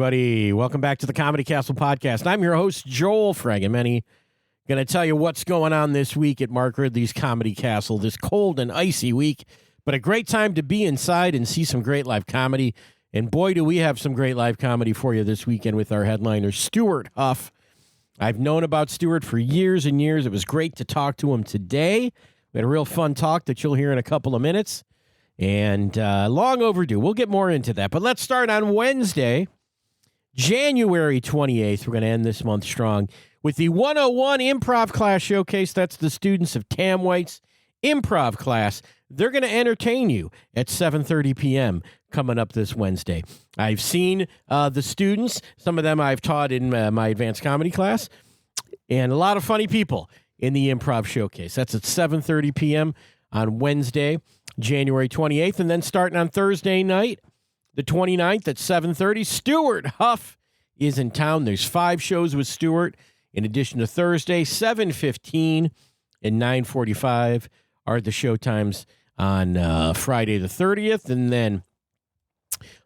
everybody. Welcome back to the Comedy Castle podcast. I'm your host, Joel Fragamenti. Going to tell you what's going on this week at Mark Ridley's Comedy Castle, this cold and icy week, but a great time to be inside and see some great live comedy. And boy, do we have some great live comedy for you this weekend with our headliner, Stewart Huff. I've known about Stewart for years and years. It was great to talk to him today. We had a real fun talk that you'll hear in a couple of minutes. And long overdue. We'll get more into that. But let's start on Wednesday, January 28th. We're going to end this month strong with the 101 Improv Class Showcase. That's the students of Tam White's improv class. They're going to entertain you at 7:30 p.m. coming up this Wednesday. I've seen the students. Some of them I've taught in my advanced comedy class. And a lot of funny people in the Improv Showcase. That's at 7:30 p.m. on Wednesday, January 28th. And then starting on Thursday night, the 29th at 7:30, Stewart Huff is in town. There's 5 shows with Stewart. In addition to Thursday, 7:15 and 9:45 are the show times on Friday the 30th. And then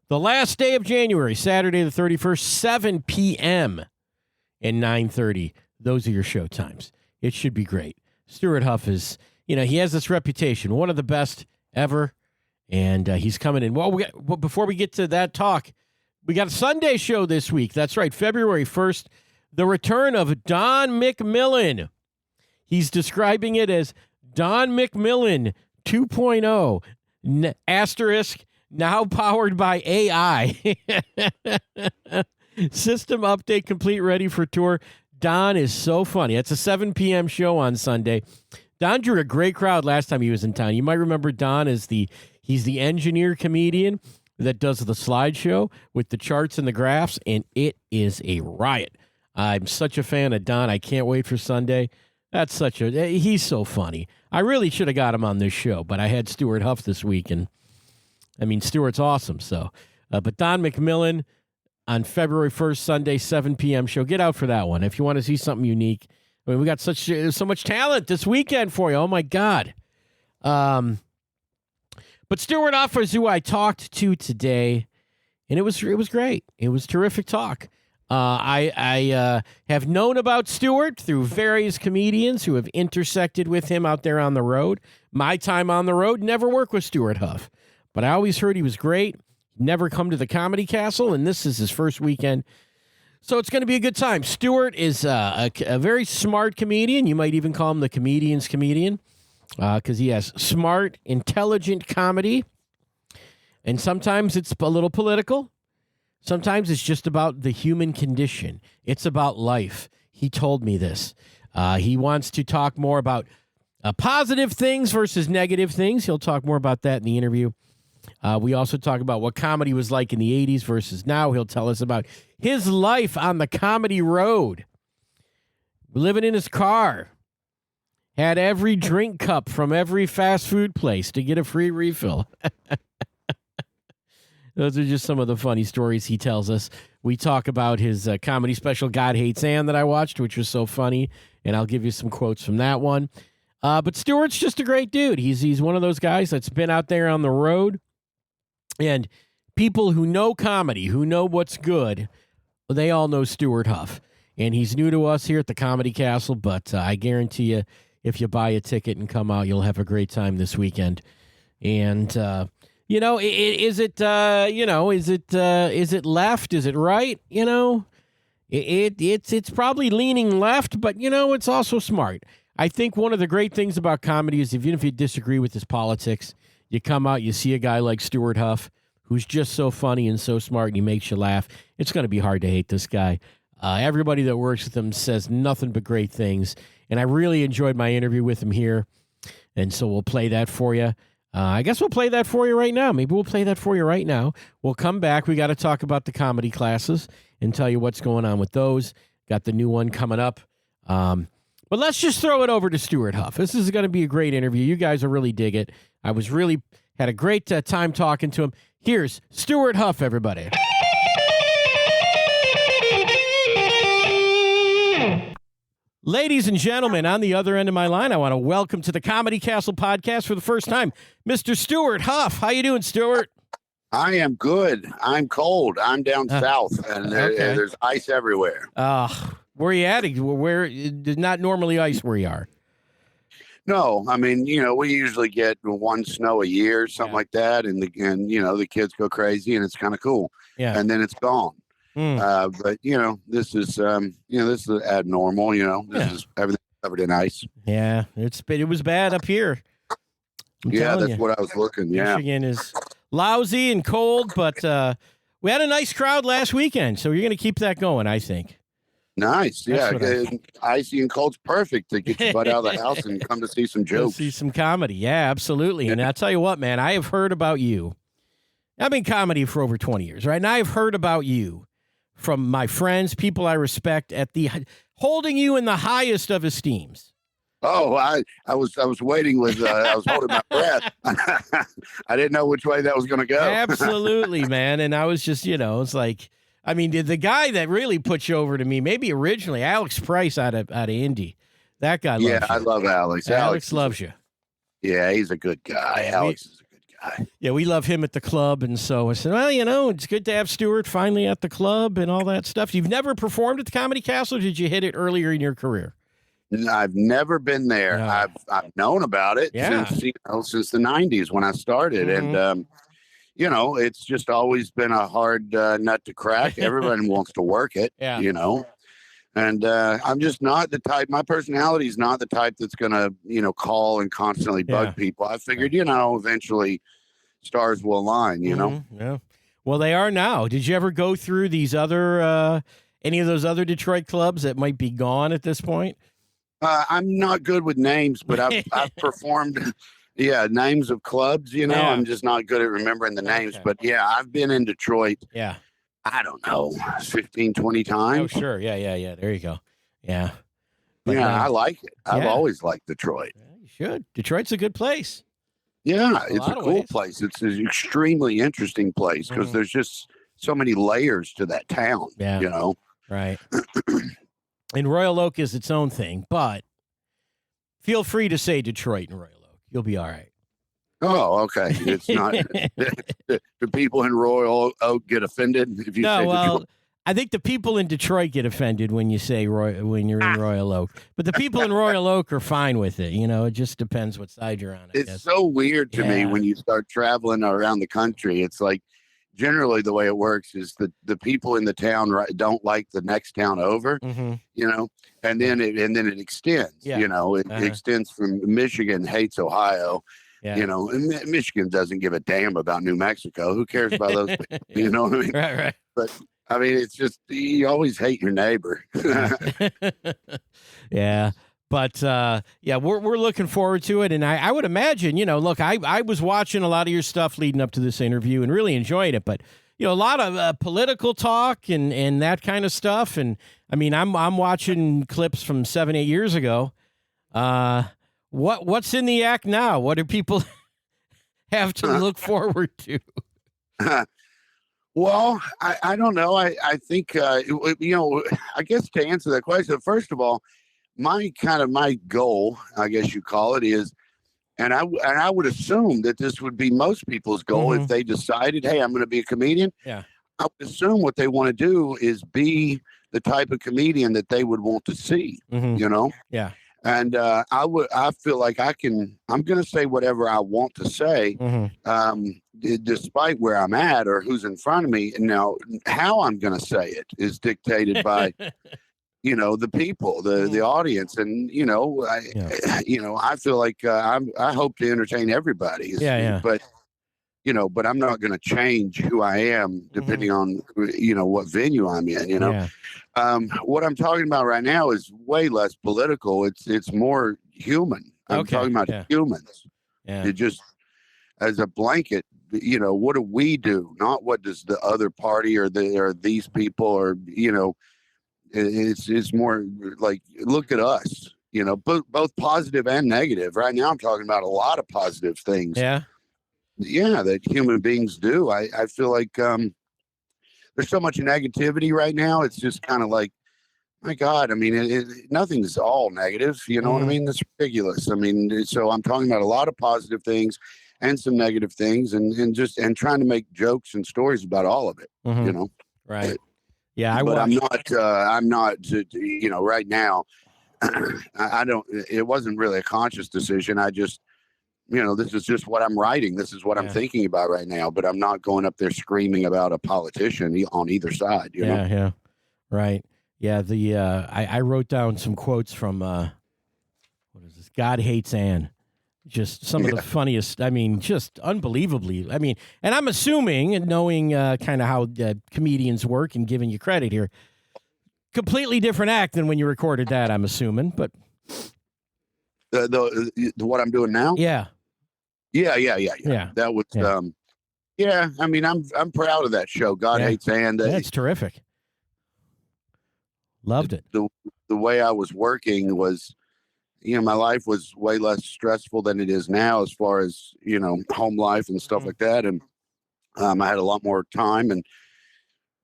the last day of January, Saturday the 31st, 7 p.m. and 9:30. Those are your show times. It should be great. Stewart Huff is, he has this reputation, one of the best ever, and he's coming in. Well, before we get to that talk, we got a Sunday show this week. That's right, February 1st, the return of Don McMillan. He's describing it as Don McMillan 2.0, asterisk, now powered by AI. System update complete, ready for tour. Don is so funny. It's a 7 p.m. show on Sunday. Don drew a great crowd last time he was in town. You might remember Don as he's the engineer comedian that does the slideshow with the charts and the graphs, and it is a riot. I'm such a fan of Don. I can't wait for Sunday. He's so funny. I really should have got him on this show, but I had Stewart Huff this week, and Stewart's awesome. So, but Don McMillan on February 1st, Sunday, 7 p.m. show. Get out for that one if you want to see something unique. We got so much talent this weekend for you. Oh, my God. But Stewart Huff is who I talked to today, and it was great. It was terrific talk. I have known about Stewart through various comedians who have intersected with him out there on the road. My time on the road, never worked with Stewart Huff, but I always heard he was great. Never come to the Comedy Castle, and this is his first weekend. So it's going to be a good time. Stewart is a very smart comedian. You might even call him the comedian's comedian because he has smart, intelligent comedy. And sometimes it's a little political. Sometimes it's just about the human condition. It's about life. He told me this. He wants to talk more about positive things versus negative things. He'll talk more about that in the interview. We also talk about what comedy was like in the 80s versus now. He'll tell us about his life on the comedy road. Living in his car. Had every drink cup from every fast food place to get a free refill. Those are just some of the funny stories he tells us. We talk about his comedy special, God Hates Ann, that I watched, which was so funny, and I'll give you some quotes from that one. But Stewart's just a great dude. He's one of those guys that's been out there on the road. And people who know comedy, who know what's good, they all know Stewart Huff. And he's new to us here at the Comedy Castle, but I guarantee you, if you buy a ticket and come out, you'll have a great time this weekend. And, is it left? Is it right? It's probably leaning left, but, it's also smart. I think one of the great things about comedy is even if you disagree with his politics, you come out, you see a guy like Stewart Huff, who's just so funny and so smart, and he makes you laugh. It's going to be hard to hate this guy. Everybody that works with him says nothing but great things, and I really enjoyed my interview with him here, and so we'll play that for you. I guess we'll play that for you right now. Maybe we'll play that for you right now. We'll come back. We got to talk about the comedy classes and tell you what's going on with those. Got the new one coming up. But let's just throw it over to Stewart Huff. This is going to be a great interview. You guys will really dig it. I had a great time talking to him. Here's Stewart Huff, everybody. Ladies and gentlemen, on the other end of my line, I want to welcome to the Comedy Castle podcast for the first time, Mr. Stewart Huff. How you doing, Stewart? I am good. I'm cold. I'm down south, and there's ice everywhere. Where are you at? Where there's not normally ice where you are? No, I mean, we usually get one snow a year, something like that, and the kids go crazy, and it's kind of cool. Yeah, and then it's gone. But this is this is abnormal. This is everything covered in ice. Yeah, it was bad up here. That's what I was looking. Yeah, Michigan is lousy and cold, but we had a nice crowd last weekend, so you're going to keep that going, I think. Nice. Icy and cold's perfect to get your butt out of the house and come to see some jokes. See some comedy. Yeah, absolutely. And I'll tell you what, man, I have heard about you. I've been comedy for over 20 years, right? And I've heard about you from my friends, people I respect, holding you in the highest of esteems. Oh, I was waiting with I was holding my breath. I didn't know which way that was going to go. Absolutely, man. And I was just, it's like, I mean, the guy that really put you over to me, maybe originally, Alex Price out of Indy. That guy loves you. I love Alex. Alex loves you. Yeah, he's a good guy. Alex is a good guy. Yeah, we love him at the club. And so I said, well, it's good to have Stewart finally at the club and all that stuff. You've never performed at the Comedy Castle, or did you hit it earlier in your career? I've never been there. No. I've known about it since the 90s when I started. And, it's just always been a hard nut to crack. Everyone wants to work it, and I'm just not the type. My personality is not the type that's going to, call and constantly bug people. I figured, eventually stars will align, Yeah. Well, they are now. Did you ever go through these other, any of those other Detroit clubs that might be gone at this point? I'm not good with names, but I've performed, names of clubs, I'm just not good at remembering the names. But I've been in Detroit. Yeah. I don't know, 15, 20 times. Oh, sure. Yeah. There you go. Yeah. But, I like it. I've always liked Detroit. Yeah, you should. Detroit's a good place. Yeah, it's a cool place. It's an extremely interesting place because there's just so many layers to that town, Right. And Royal Oak is its own thing, but feel free to say Detroit and Royal Oak. You'll be all right. Oh, okay. It's not. Do people in Royal Oak get offended if you say Detroit? I think the people in Detroit get offended when you say when you're in Royal Oak, but the people in Royal Oak are fine with it. It just depends what side you're on. It's so weird to me when you start traveling around the country. It's like generally the way it works is the people in the town don't like the next town over, and then it extends. It extends from Michigan hates Ohio. Yeah. And Michigan doesn't give a damn about New Mexico. Who cares about those? You know what I mean? Right. But I mean, it's just you always hate your neighbor. Yeah. But we're looking forward to it, and I would imagine, look, I was watching a lot of your stuff leading up to this interview and really enjoyed it. But a lot of political talk and that kind of stuff, and I mean, I'm watching clips from 7-8 years ago. What's in the act now? What do people have to look forward to? Well, I don't know. I think I guess to answer that question, first of all, my goal, I guess you call it, is, and I would assume that this would be most people's goal if they decided, hey, I'm going to be a comedian. Yeah, I would assume what they want to do is be the type of comedian that they would want to see. Yeah. And I feel like I'm going to say whatever I want to say, despite where I'm at or who's in front of me. Now, how I'm going to say it is dictated by, the people, the audience. And, I feel like I hope to entertain everybody. Yeah. But I'm not going to change who I am depending on, what venue I'm in, Yeah. What I'm talking about right now is way less political. It's more human. I'm talking about humans. Yeah. It just as a blanket, what do we do? Not what does the other party or these people or, it's more like, look at us, both positive and negative. Right now I'm talking about a lot of positive things. Yeah. Yeah, that human beings do. I feel like there's so much negativity right now. It's just kind of like, my God, I mean, nothing's all negative. You know what I mean? That's ridiculous. I mean, so I'm talking about a lot of positive things. and some negative things, and trying to make jokes and stories about all of it, you know? Right. Yeah. I'm not, you know, right now, I don't, it wasn't really a conscious decision. I just, you know, this is just what I'm writing. This is what I'm thinking about right now, but I'm not going up there screaming about a politician on either side, you know? Yeah. Right. Yeah. I wrote down some quotes from, what is this? God Hates Ann. Just some of the funniest, I mean, just unbelievably. I mean, and I'm assuming, and knowing kind of how comedians work and giving you credit here, completely different act than when you recorded that, I'm assuming, but. The what I'm doing now? Yeah. That was, I mean, I'm proud of that show. God Hates Ann. That's terrific. Loved it. The way I was working was, you know, my life was way less stressful than it is now as far as, you know, home life and stuff like that. And I had a lot more time, and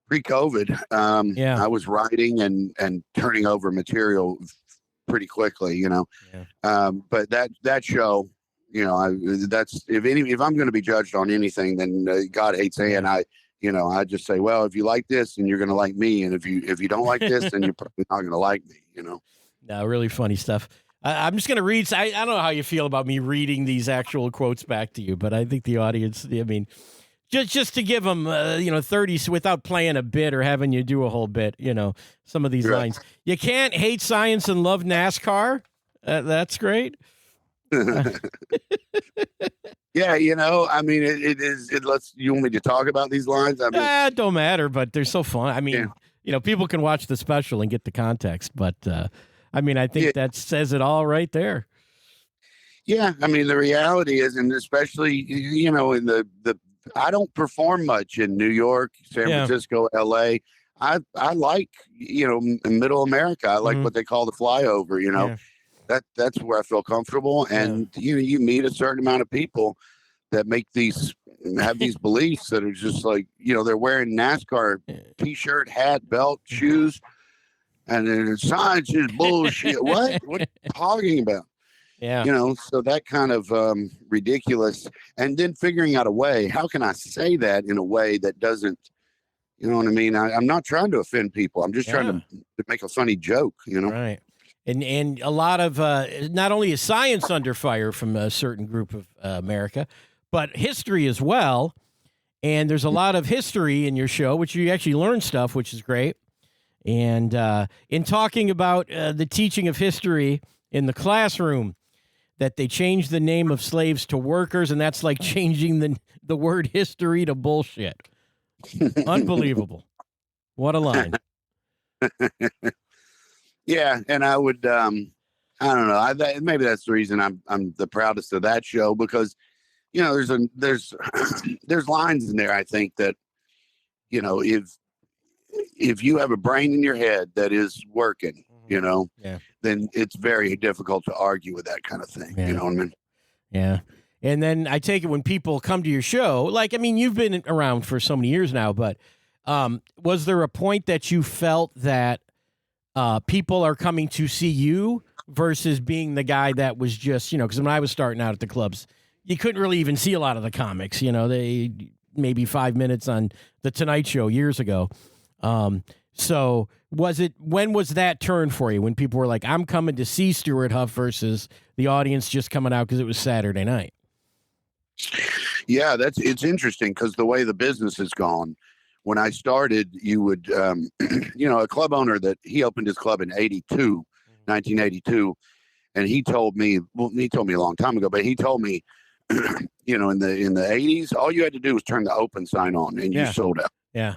pre-COVID, I was writing and turning over material pretty quickly, you know. But that show, you know, that's if I'm going to be judged on anything, then God Hates Ann. I just say, well, if you like this, then you're going to like me, and if you don't like this, then you're probably not going to like me, you know. No, really funny stuff. I'm just going to read. I don't know how you feel about me reading these actual quotes back to you, but I think the audience, I mean, just to give them, 30 without playing a bit or having you do a whole bit, you know, some of these lines. You can't hate science and love NASCAR. That's great. Yeah, you know, I mean, it lets you want me to talk about these lines. I mean, it don't matter, but they're so fun. I mean, you know, people can watch the special and get the context, but I mean, I think that says it all right there. Yeah, I mean, the reality is, and especially, you know, in the I don't perform much in New York, San Francisco, LA. I like, you know, middle America. I like what they call the flyover, you know. That's where I feel comfortable. And you meet a certain amount of people that have these beliefs that are just like, you know, they're wearing NASCAR t-shirt, hat, belt, shoes, and then science is bullshit. What are you talking about? Yeah. You know, so that kind of ridiculous. And then figuring out a way, how can I say that in a way that doesn't, you know what I mean? I'm not trying to offend people. I'm just trying to make a funny joke, you know? Right. And a lot of, not only is science under fire from a certain group of America, but history as well. And there's a lot of history in your show, which you actually learn stuff, which is great. And in talking about the teaching of history in the classroom, that they changed the name of slaves to workers, and that's like changing the word history to bullshit. Unbelievable. What a line. Yeah, and I would, I don't know, maybe that's the reason I'm the proudest of that show, because, you know, there's lines in there, I think, that, you know, if you have a brain in your head that is working, you know, then it's very difficult to argue with that kind of thing. You know what I mean? Yeah. And then I take it when people come to your show, like, I mean, you've been around for so many years now, but was there a point that you felt that people are coming to see you versus being the guy that was just, you know, because when I was starting out at the clubs, you couldn't really even see a lot of the comics, you know, they maybe 5 minutes on the Tonight Show years ago. So when was that turn for you, when people were like, I'm coming to see Stewart Huff versus the audience just coming out because it was Saturday night? Yeah, it's interesting, because the way the business has gone, when I started, you would, you know, a club owner he opened his club in 1982. And he told me a long time ago, but he told me, you know, in the 80s, all you had to do was turn the open sign on and you sold out. Yeah.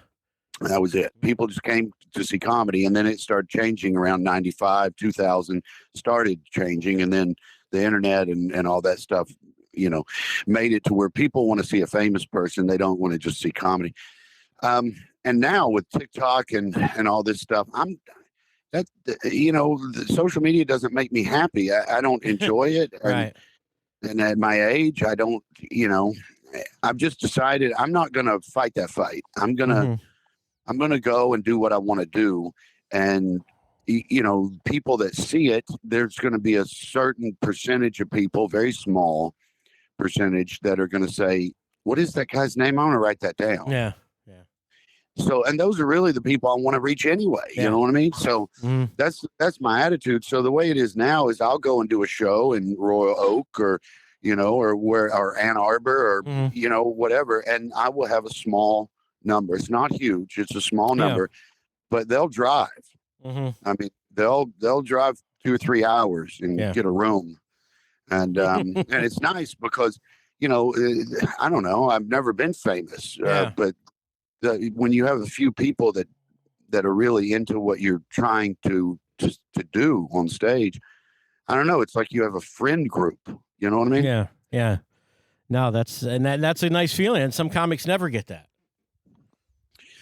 That was it. People just came to see comedy, and then it started changing around 95, 2000, started changing. And then the internet and all that stuff, you know, made it to where people want to see a famous person. They don't want to just see comedy. And now with TikTok and all this stuff, you know, the social media doesn't make me happy. I don't enjoy it. Right. And at my age, I don't, you know, I've just decided I'm not going to fight that fight. I'm going to go and do what I want to do. And, you know, people that see it, there's going to be a certain percentage of people, very small, percentage that are going to say, what is that guy's name? I want to write that down. Yeah. So, and those are really the people I want to reach anyway. You know what I mean? So that's my attitude. So the way it is now is I'll go and do a show in Royal Oak or Ann Arbor or whatever, and I will have a small number. It's not huge. It's a small number, but they'll drive. I mean, they'll drive 2 or 3 hours and get a room, and and it's nice because I don't know. I've never been famous, but when you have a few people that are really into what you're trying to do on stage, I don't know. It's like you have a friend group. You know what I mean? Yeah. No, that's a nice feeling, and some comics never get that.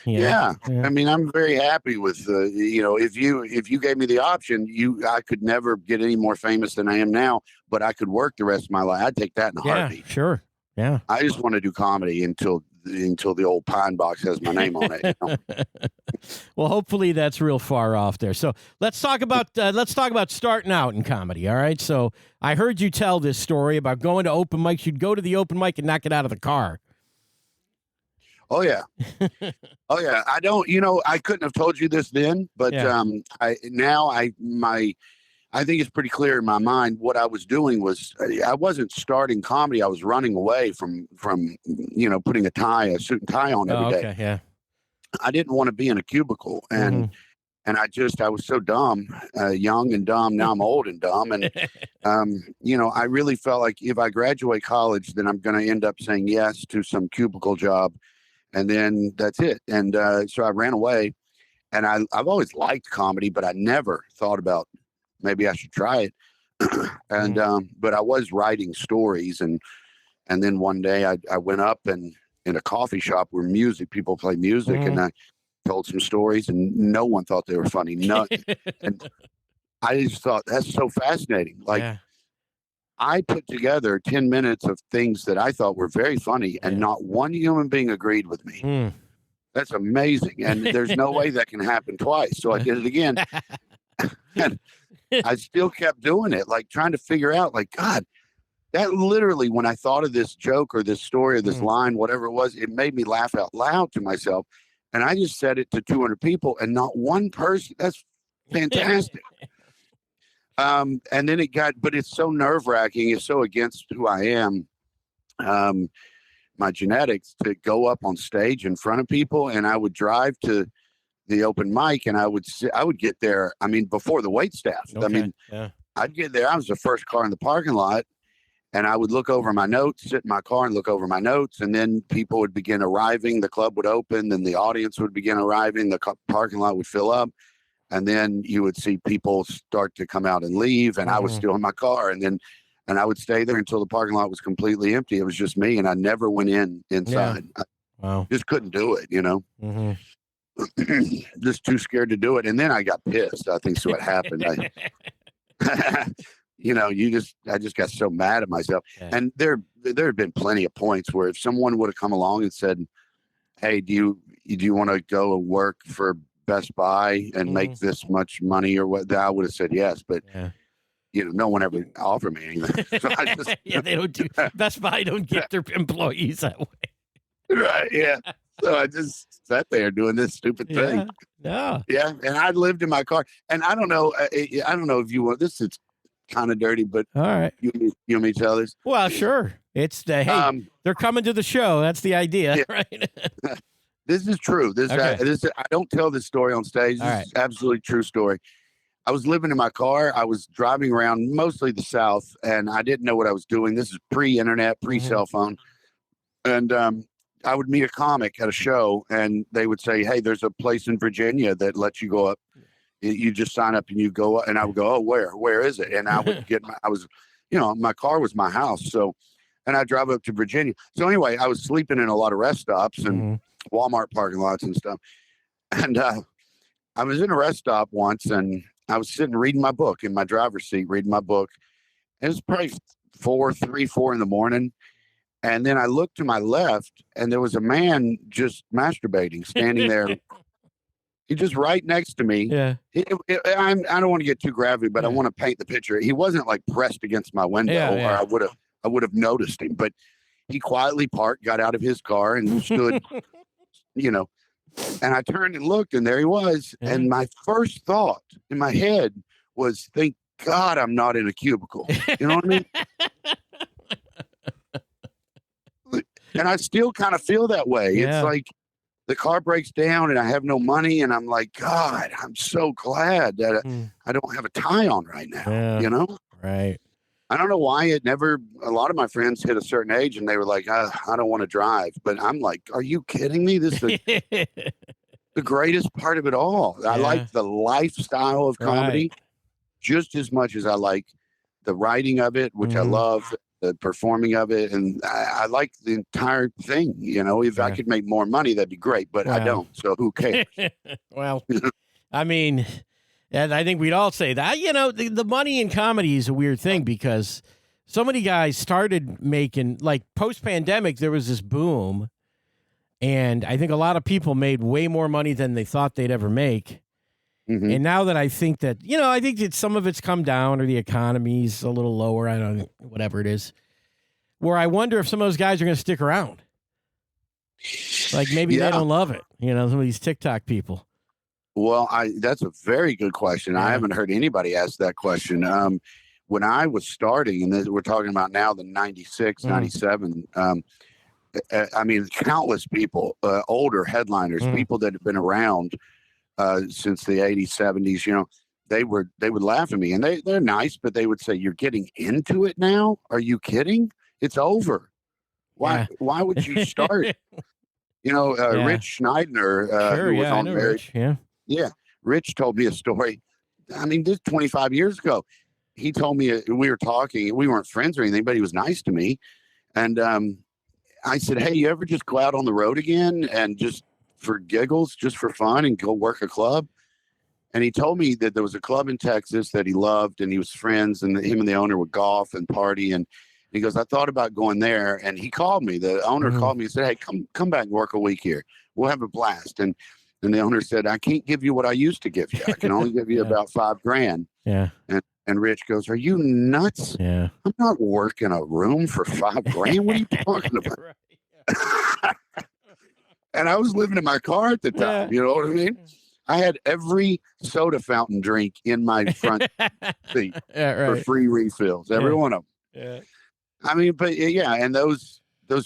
Yeah. I mean, I'm very happy with if you gave me the option, I could never get any more famous than I am now, but I could work the rest of my life. I'd take that in a heartbeat. Sure. Yeah. I just want to do comedy until the old pine box has my name on it. Well, hopefully that's real far off there. So let's talk about starting out in comedy. All right. So I heard you tell this story about going to open mics. You'd go to the open mic and not get out of the car. Oh yeah. I don't. I couldn't have told you this then, but I think it's pretty clear in my mind what I was doing was I wasn't starting comedy. I was running away from putting a suit and tie on every day. Yeah. I didn't want to be in a cubicle, and I was so dumb, young and dumb. Now I'm old and dumb, and I really felt like if I graduate college, then I'm going to end up saying yes to some cubicle job, and then that's it. And so I ran away, and I've always liked comedy, but I never thought about maybe I should try it. And but I was writing stories, and then one day I went up and in a coffee shop where people play music, and I told some stories, and no one thought they were funny. And I just thought that's so fascinating. Like I put together 10 minutes of things that I thought were very funny, and not one human being agreed with me. That's amazing, and there's no way that can happen twice. So I did it again. And I still kept doing it, like trying to figure out, like, God, that literally, when I thought of this joke or this story or this line, whatever it was, it made me laugh out loud to myself. And I just said it to 200 people and not one person. That's fantastic. And then but it's so nerve wracking. It's so against who I am. My genetics to go up on stage in front of people. And I would drive to the open mic, and I would get there. I mean, before the wait staff. I'd get there. I was the first car in the parking lot, and I would look over my notes, sit in my car and look over my notes. And then people would begin arriving. The club would open, then the audience would begin arriving. The parking lot would fill up, and then you would see people start to come out and leave. And I was still in my car, and I would stay there until the parking lot was completely empty. It was just me, and I never went inside. Wow. I just couldn't do it, just too scared to do it. And then I got pissed. I think so what happened. I just got so mad at myself. And there had been plenty of points where if someone would have come along and said, hey, do you want to go and work for Best Buy and make this much money or what, I would have said yes. But no one ever offered me anything. So I just, they don't do Best Buy don't get their employees that way. Right. Yeah. So I just sat there doing this stupid thing. Yeah. And I lived in my car, and I don't know if you want, this is kind of dirty, but all right. You want me to tell this? Well, sure. It's hey, they're coming to the show. That's the idea, right? This is true. I don't tell this story on stage. This is absolutely true story. I was living in my car. I was driving around mostly the South, and I didn't know what I was doing. This is pre-internet, pre-cell phone. And I would meet a comic at a show, and they would say, hey, there's a place in Virginia that lets you go up. You just sign up and you go up. And I would go, oh, where is it? And I would my car was my house. So, and I drive up to Virginia. So anyway, I was sleeping in a lot of rest stops and Walmart parking lots and stuff. And I was in a rest stop once, and I was sitting reading my book in my driver's seat, reading my book. It was probably 4 in the morning. And then I looked to my left, and there was a man just masturbating, standing there. He just right next to me. Yeah. I don't want to get too graphic, but I want to paint the picture. He wasn't like pressed against my window, or I would have I would have noticed him. But he quietly parked, got out of his car, and stood, and I turned and looked, and there he was. Yeah. And my first thought in my head was, thank God I'm not in a cubicle. You know what I mean? And I still kind of feel that way. Yeah. It's like the car breaks down and I have no money, and I'm like, God, I'm so glad that I don't have a tie on right now, Right. I don't know why a lot of my friends hit a certain age and they were like, I don't want to drive. But I'm like, are you kidding me? This is the greatest part of it all. Yeah. I like the lifestyle of comedy just as much as I like the writing of it, which I love, the performing of it. And I like the entire thing. If I could make more money, that'd be great, but I don't. So who cares? Well, I mean, and I think we'd all say that, the money in comedy is a weird thing because so many guys started making, like post-pandemic, there was this boom. And I think a lot of people made way more money than they thought they'd ever make. Mm-hmm. And now that I think that, I think that some of it's come down or the economy's a little lower. I don't know, whatever it is. Where I wonder if some of those guys are going to stick around. Like maybe they don't love it. Some of these TikTok people. Well, that's a very good question. Yeah. I haven't heard anybody ask that question. When I was starting, and we're talking about now the 96, 97, I mean, countless people, older headliners, people that have been around since the 80s, 70s, they would laugh at me, and they're nice, but they would say, "You're getting into it now? Are you kidding? It's over. Why would you start?" Rich Schneider, who was on Marriage. Yeah. Rich told me a story. I mean, this 25 years ago. He told me, we were talking, we weren't friends or anything, but he was nice to me. And I said, "Hey, you ever just go out on the road again and just for giggles, just for fun, and go work a club?" And he told me that there was a club in Texas that he loved, and he was friends, and him and the owner would golf and party. And he goes, "I thought about going there." And he called me. The owner called me and said, "Hey, come back and work a week here. We'll have a blast." And the owner said, "I can't give you what I used to give you. I can only give you about $5,000. Yeah. And Rich goes, "Are you nuts? Yeah. I'm not working a room for $5,000. What are you talking about?" Right. And I was living in my car at the time. Yeah. You know what I mean? I had every soda fountain drink in my front seat for free refills. Every one of them. Yeah. I mean, but and those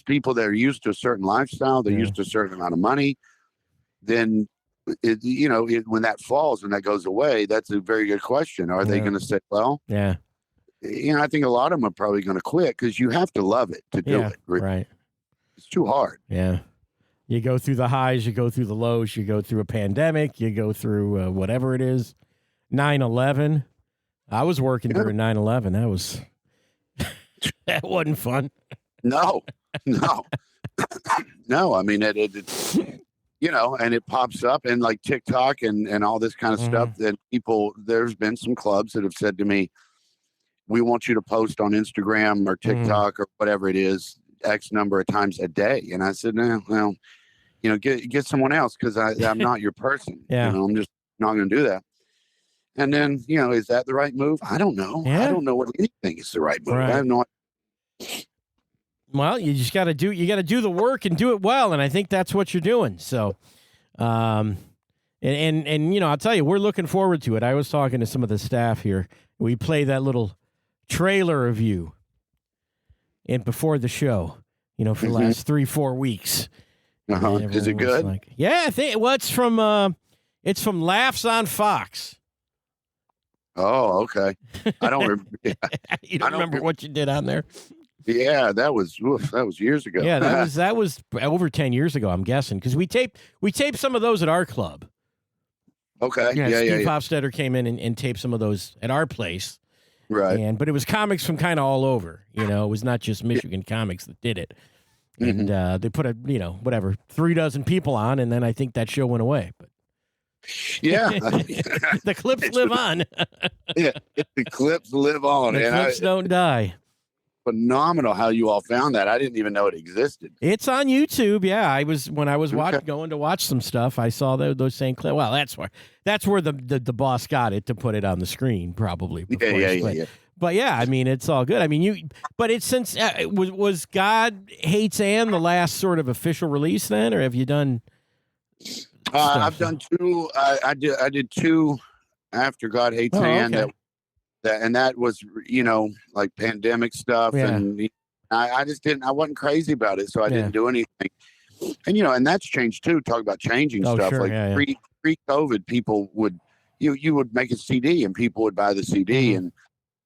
people that are used to a certain lifestyle, they're used to a certain amount of money. Then, when that falls and that goes away, that's a very good question. Are they going to say, well, I think a lot of them are probably going to quit because you have to love it to do it. Right. It's too hard. Yeah. You go through the highs, you go through the lows, you go through a pandemic, you go through whatever it is. 9/11. I was working during 9/11. That was, that wasn't fun. No. No. I mean, it's, and it pops up and like TikTok and all this kind of stuff. And there's been some clubs that have said to me, "We want you to post on Instagram or TikTok or whatever it is, X number of times a day." And I said, "No, well, get someone else because I'm not your person. I'm just not going to do that." And then, is that the right move? I don't know. Yeah. I don't know what anything is the right move. Right. I have no idea. Well, you just got to do the work and do it well. And I think that's what you're doing. So, and I'll tell you, we're looking forward to it. I was talking to some of the staff here. We play that little trailer of you before the show, for the last 3-4 weeks. Is it good? I think it's from Laughs on Fox. Oh, okay. I don't remember. You don't remember what you did on there? Yeah, that was years ago. Yeah, that was over 10 years ago, I'm guessing, because we taped some of those at our club. Okay. Steve Hofstetter came in and taped some of those at our place. Right. But it was comics from kind of all over. It was not just Michigan comics that did it. And they put 3 dozen people on, and then I think that show went away. But yeah, the clips live on. Yeah, the clips live on. The clips don't die. Phenomenal how you all found that. I didn't even know it existed. It's on YouTube. Yeah, when I was going to watch some stuff, I saw those same clips. Well, that's where the boss got it to put it on the screen, probably. Yeah. But yeah, I mean, it's all good. I mean, but it's since was God Hates Ann the last sort of official release then, or have you done? I've done two. I did two after God Hates Ann. Okay. That was like pandemic stuff, and I just didn't. I wasn't crazy about it, so I didn't do anything. And and that's changed too. Talk about changing stuff. Sure, like pre-COVID, people would you would make a CD and people would buy the CD, and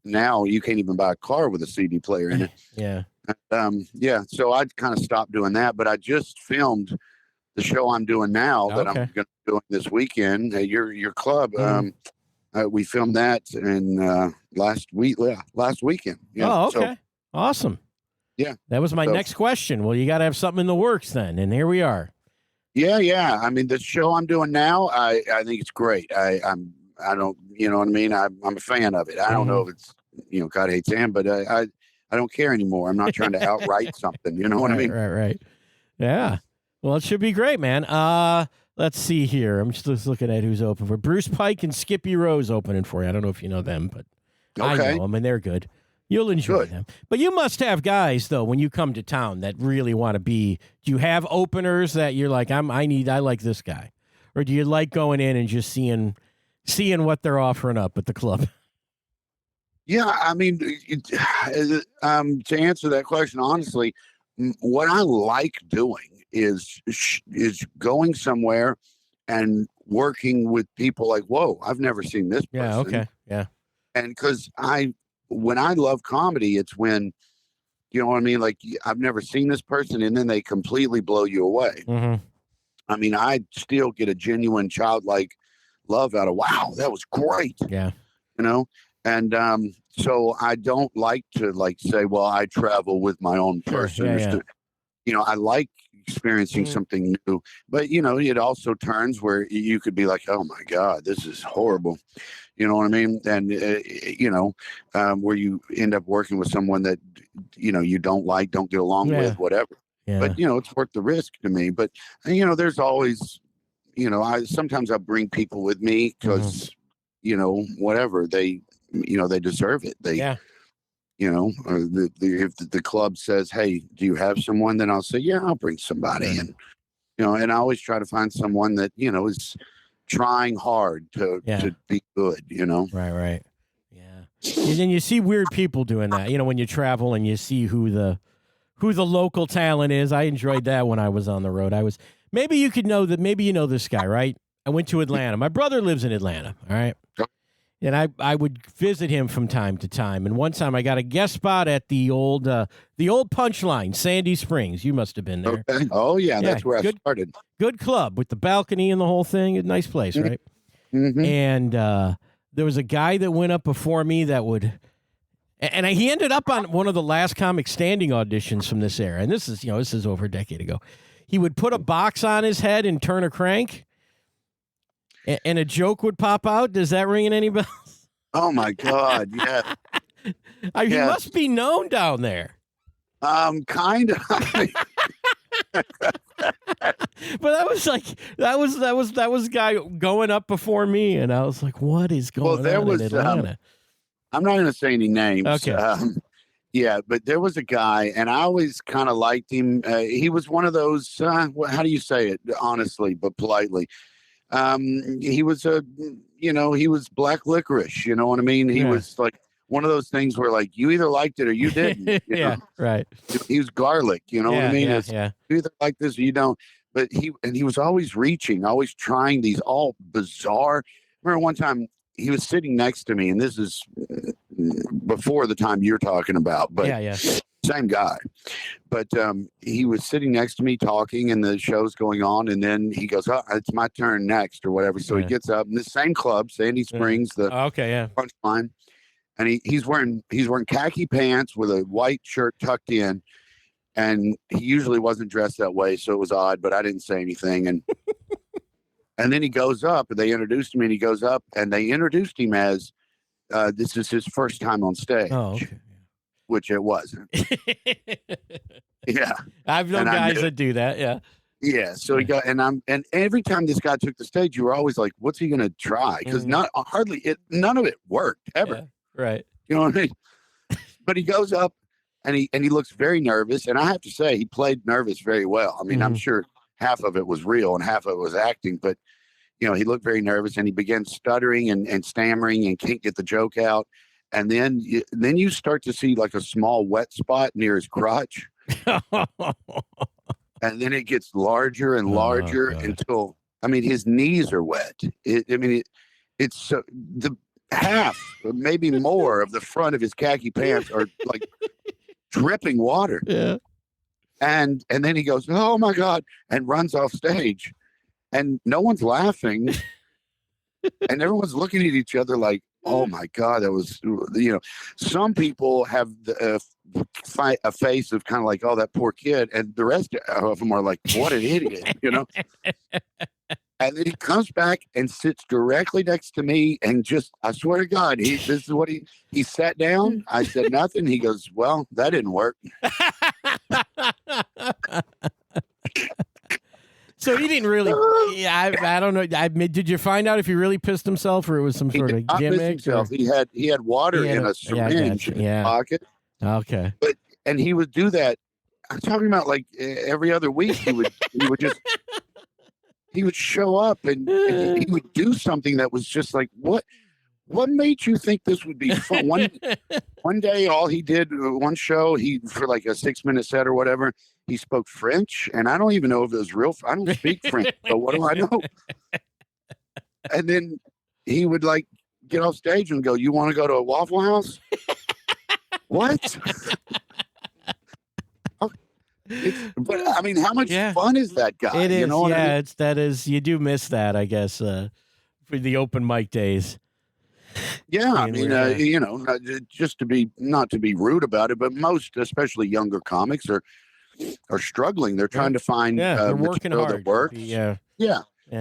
now you can't even buy a car with a CD player in it. So I kind of stopped doing that, but I just filmed the show I'm doing now that I'm going to be doing this weekend at your club. We filmed that in last weekend. Okay. Awesome. Yeah. That was my next question. Well, you got to have something in the works then, and here we are. Yeah. I mean, the show I'm doing now, I think it's great. I don't, you know what I mean? I'm a fan of it. I don't know if it's, God Hates Ann, but I don't care anymore. I'm not trying to outright something. You know what I mean? Right. Yeah. Well, it should be great, man. Let's see here. I'm just looking at who's open for. Bruce Pike and Skippy Rose opening for you. I don't know if you know them, but I know them, and they're good. You'll enjoy them. But you must have guys, though, when you come to town that really want to be. Do you have openers that you're like, I like this guy? Or do you like going in and just seeing what they're offering up at the club? Yeah, I mean, to answer that question honestly, what I like doing is going somewhere and working with people like, whoa, I've never seen this person. Yeah, okay, yeah. And because when I love comedy, it's when, you know what I mean? Like, I've never seen this person, and then they completely blow you away. I mean, I still get a genuine childlike love out of, wow, that was great. Yeah. And so I don't like to say, well, I travel with my own person. I like experiencing something new, but it also turns where you could be like, oh my God, this is horrible. You know what I mean? And where you end up working with someone that you don't get along with, whatever. But it's worth the risk to me. But there's always sometimes I bring people with me because whatever they deserve it. If the club says, hey, do you have someone? Then I'll say, yeah, I'll bring somebody. And, and I always try to find someone that, is trying hard to be good, Right. Yeah. And then you see weird people doing that, when you travel and you see who the local talent is. I enjoyed that when I was on the road. Maybe you could know that, maybe you know this guy, right? I went to Atlanta. My brother lives in Atlanta. All right. And I would visit him from time to time. And one time I got a guest spot at the old Punchline, Sandy Springs. You must have been there. Okay. Oh, yeah. That's where I started. Good club with the balcony and the whole thing. A nice place, right? Mm-hmm. And there was a guy that went up before me that would... And he ended up on one of the last comic standing auditions from this era. And this is over a decade ago. He would put a box on his head and turn a crank. And a joke would pop out. Does that ring any bells? Oh my God! Yeah. He must be known down there. Kind of. But that was guy going up before me, and I was like, "What is going on in Atlanta?" I'm not going to say any names. Okay. But there was a guy, and I always kind of liked him. He was one of those. How do you say it honestly but politely? He was he was black licorice. You know what I mean? He was like one of those things where like you either liked it or you didn't. You know? Right. He was garlic. You know what I mean? Yeah. You either like this or you don't. But he was always reaching, always trying these all bizarre. I remember one time he was sitting next to me, and this is before the time you're talking about. But same guy. But he was sitting next to me talking, and the show's going on, and then he goes, "Oh, it's my turn next," or whatever. So he gets up in the same club, Sandy Springs, the Punchline, and he's wearing khaki pants with a white shirt tucked in, and he usually wasn't dressed that way, so it was odd. But I didn't say anything, and and then he goes up, and they introduced him, and he goes up, and they introduced him as this is his first time on stage. Oh, okay. Which it wasn't. Yeah. I've known guys that do that. Yeah. Yeah. So he got, and every time this guy took the stage, you were always like, what's he going to try? Because none of it worked ever. Yeah, right. You know what I mean? But he goes up and he looks very nervous. And I have to say, he played nervous very well. I mean, I'm sure half of it was real and half of it was acting, but he looked very nervous and he began stuttering and stammering and can't get the joke out. And then you start to see like a small wet spot near his crotch. And then it gets larger and larger until, I mean, his knees are wet. It's the half, or maybe more of the front of his khaki pants are like dripping water. Yeah. And then he goes, "Oh my God," and runs off stage. And no one's laughing. And everyone's looking at each other like, "Oh my God, that was," some people have a face of kind of like, "Oh, that poor kid," and the rest of them are like, "What an idiot," And then he comes back and sits directly next to me, and just, I swear to God, this is what he sat down. I said nothing. He goes, "Well, that didn't work." So he didn't really. Yeah, I don't know. Did you find out if he really pissed himself or it was some sort of gimmick? He had water in a syringe in his pocket. Okay. And he would do that. I'm talking about like every other week. He would show up and he would do something that was just like, what made you think this would be fun? One day, all he did, one show, for like a 6-minute set or whatever, he spoke French, and I don't even know if it was real. I don't speak French, but what do I know? And then he would like get off stage and go, "You want to go to a Waffle House?" What? But I mean, how much fun is that guy? It is. You know what I mean? You do miss that, I guess, for the open mic days. Yeah, I mean, just not to be rude about it, but most, especially younger comics, are struggling. They're trying to find they're working hard that works. Yeah.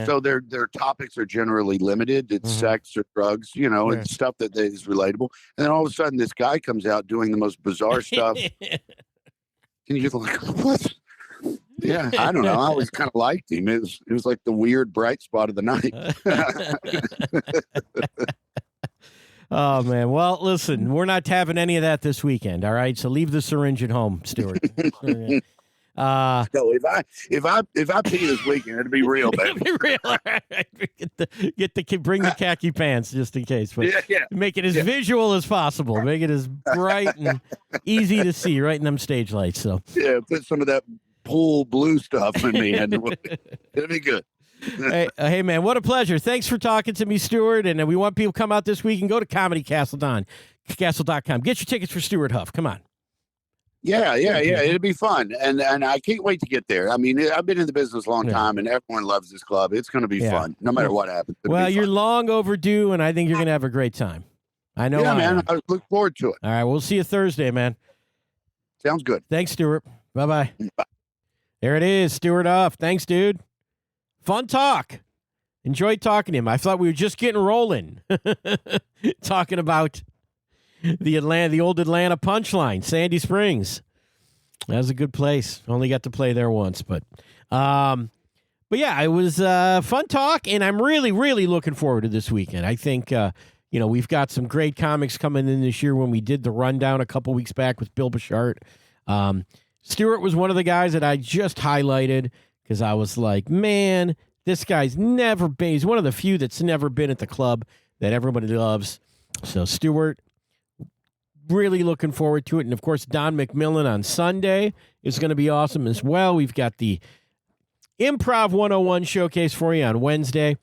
So their topics are generally limited. It's sex or drugs, it's stuff that is relatable. And then all of a sudden, this guy comes out doing the most bizarre stuff, and you're just like, what? Yeah, I don't know. I always kind of liked him. It was like the weird bright spot of the night. Oh man. Well, listen, we're not having any of that this weekend. All right. So leave the syringe at home, Stewart. So if I pee this weekend, it'll be real, baby. It'll be real. All right. Bring the khaki pants just in case, but make it as visual as possible. Make it as bright and easy to see right in them stage lights. So put some of that pool blue stuff in me, and it'll be good. Hey, man, what a pleasure. Thanks for talking to me, Stewart. And we want people to come out this week and go to ComedyCastle.com. Get your tickets for Stewart Huff. Come on. Yeah. It'll be fun. And I can't wait to get there. I mean, I've been in the business a long time, and everyone loves this club. It's going to be fun, no matter what happens. Well, you're long overdue, and I think you're going to have a great time. I know. Yeah, man. I look forward to it. All right. We'll see you Thursday, man. Sounds good. Thanks, Stewart. Bye-bye. Bye. There it is, Stewart Huff. Thanks, dude. Fun talk. Enjoyed talking to him. I thought we were just getting rolling. Talking about the old Atlanta Punchline, Sandy Springs. That was a good place. Only got to play there once, but yeah, it was fun talk, and I'm really, really looking forward to this weekend. I think we've got some great comics coming in this year. When we did the rundown a couple weeks back with Bill Bashart, Stewart was one of the guys that I just highlighted. Because I was like, man, this guy's never been. He's one of the few that's never been at the club that everybody loves. So Stewart, really looking forward to it. And, of course, Don McMillan on Sunday is going to be awesome as well. We've got the Improv 101 showcase for you on Wednesday.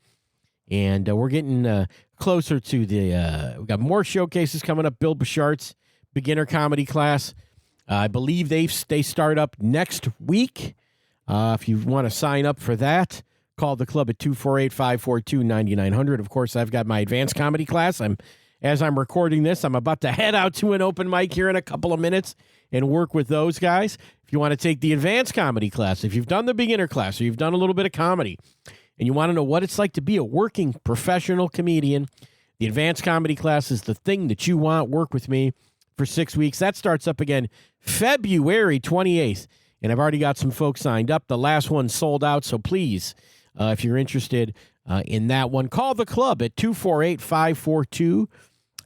And we're getting closer to we've got more showcases coming up. Bill Bashart's beginner comedy class. I believe they start up next week. If you want to sign up for that, call the club at 248-542-9900. Of course, I've got my advanced comedy class. As I'm recording this, I'm about to head out to an open mic here in a couple of minutes and work with those guys. If you want to take the advanced comedy class, if you've done the beginner class or you've done a little bit of comedy and you want to know what it's like to be a working professional comedian, the advanced comedy class is the thing that you want. Work with me for 6 weeks. That starts up again February 28th. And I've already got some folks signed up. The last one sold out, so please, if you're interested in that one, call the club at 248-542-9900.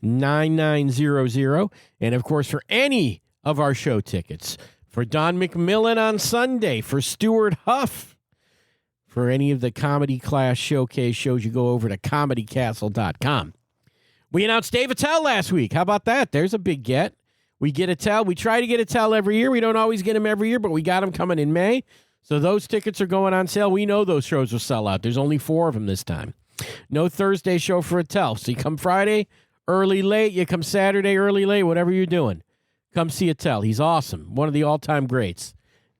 9900. And, of course, for any of our show tickets, for Don McMillan on Sunday, for Stewart Huff, for any of the Comedy Class Showcase shows, you go over to comedycastle.com. We announced Dave Attell last week. How about that? There's a big get. We get Attell. We try to get Attell every year. We don't always get him every year, but we got him coming in May. So those tickets are going on sale. We know those shows will sell out. There's only 4 of them this time. No Thursday show for Attell. So you come Friday, early, late. You come Saturday, early, late, whatever you're doing. Come see Attell. He's awesome. One of the all-time greats.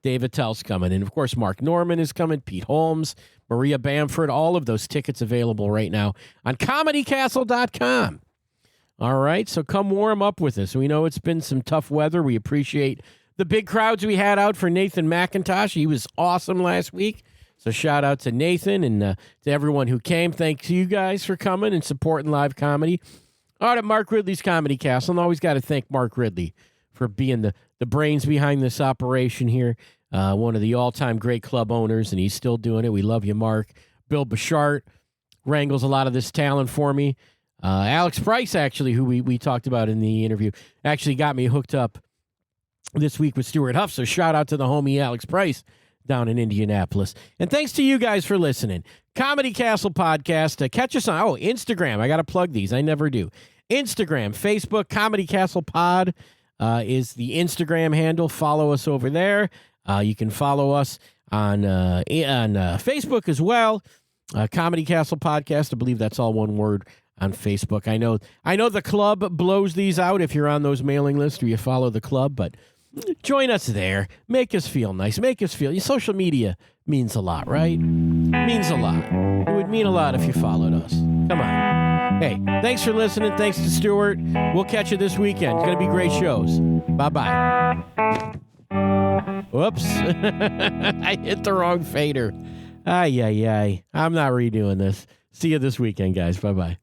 Dave Attell's coming. And, of course, Mark Norman is coming. Pete Holmes, Maria Bamford. All of those tickets available right now on comedycastle.com. All right, so come warm up with us. We know it's been some tough weather. We appreciate the big crowds we had out for Nathan McIntosh. He was awesome last week. So shout out to Nathan and to everyone who came. Thanks to you guys for coming and supporting live comedy. Out at Mark Ridley's Comedy Castle. And always got to thank Mark Ridley for being the brains behind this operation here. One of the all-time great club owners, and he's still doing it. We love you, Mark. Bill Bouchard wrangles a lot of this talent for me. Alex Price, actually, who we talked about in the interview, actually got me hooked up this week with Stewart Huff. So shout out to the homie Alex Price down in Indianapolis. And thanks to you guys for listening. Comedy Castle Podcast. Catch us on Instagram. I got to plug these. I never do. Instagram, Facebook, Comedy Castle Pod is the Instagram handle. Follow us over there. You can follow us on Facebook as well. Comedy Castle Podcast. I believe that's all one word on Facebook. I know the club blows these out if you're on those mailing lists or you follow the club, but join us there. Make us feel nice. Make us feel. Social media means a lot, right? Means a lot. It would mean a lot if you followed us. Come on. Hey, thanks for listening. Thanks to Stewart. We'll catch you this weekend. It's going to be great shows. Bye-bye. Whoops. I hit the wrong fader. Ay. I'm not redoing this. See you this weekend, guys. Bye-bye.